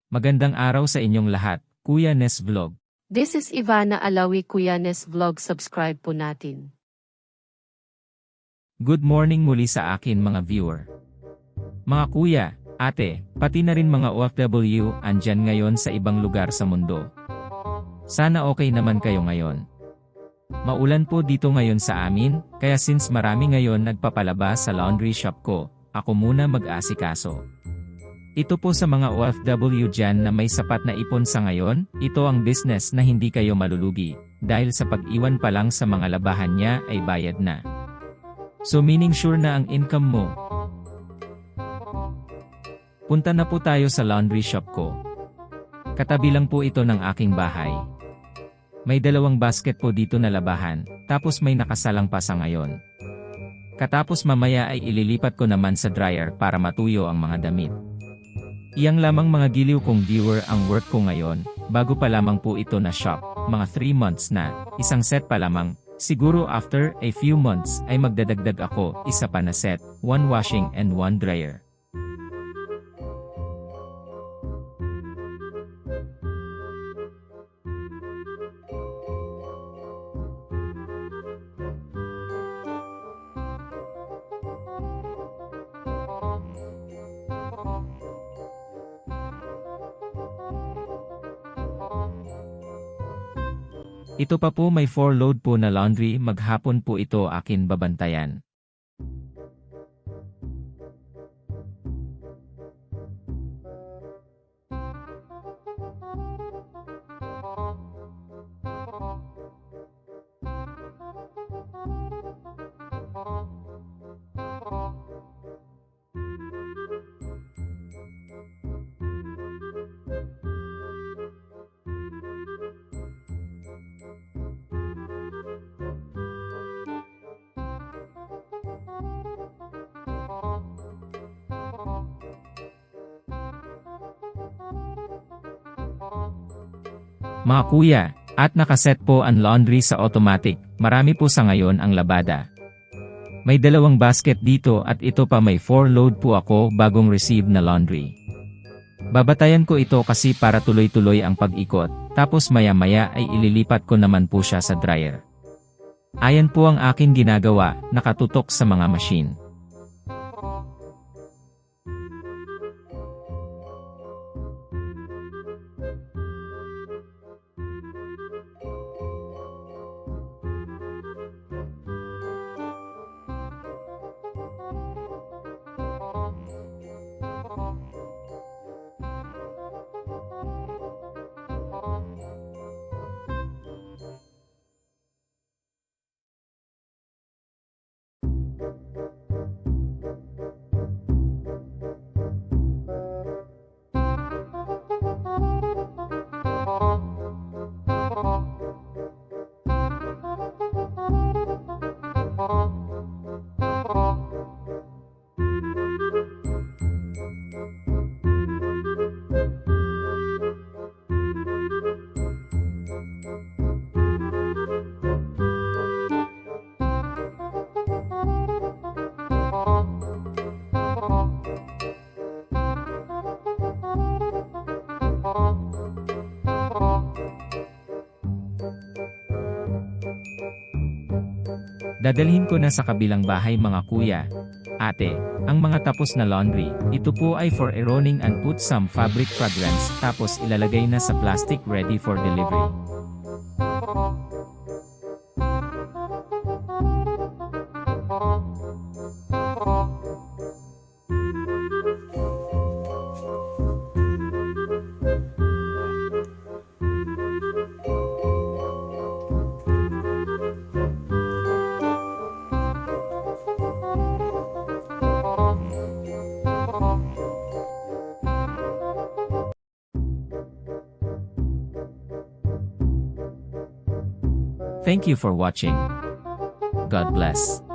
Magandang araw sa inyong lahat, Kuya Nes Vlog. This is Ivana Alawi, Kuya Nes Vlog. Subscribe po natin. Good morning muli sa akin mga viewer. Mga kuya, ate, pati na rin mga OFW andyan ngayon sa ibang lugar sa mundo. Sana okay naman kayo ngayon. Maulan po dito ngayon sa amin, kaya since marami ngayon nagpapalabas sa laundry shop ko, ako muna mag-asikaso. Ito po sa mga OFW dyan na may sapat na ipon sa ngayon, ito ang business na hindi kayo malulugi, dahil sa pag-iwan pa lang sa mga labahan niya ay bayad na. So meaning sure na ang income mo. Punta na po tayo sa laundry shop ko. Katabi lang po ito ng aking bahay. May 2 basket po dito na labahan, tapos may nakasalang pa sa ngayon. Katapos mamaya ay ililipat ko naman sa dryer para matuyo ang mga damit. Iyang lamang mga giliw kong viewer ang work ko ngayon, bago pa lamang po ito na shop, mga 3 months na, isang set pa lamang, siguro after a few months ay magdadagdag ako, isa pa na set, 1 washing and 1 dryer. Ito pa po may 4 load po na laundry, maghapon po ito akin babantayan. Mga kuya, at nakaset po ang laundry sa automatic, marami po sa ngayon ang labada. May 2 basket dito at ito pa may 4 load po ako bagong receive na laundry. Babatayan ko ito kasi para tuloy-tuloy ang pag-ikot, tapos maya-maya ay ililipat ko naman po siya sa dryer. Ayan po ang akin ginagawa, nakatutok sa mga machine. Dadalhin ko na sa kabilang bahay mga kuya. Ate, ang mga tapos na laundry, ito po ay for ironing and put some fabric fragrance, tapos ilalagay na sa plastic ready for delivery. Thank you for watching. God bless.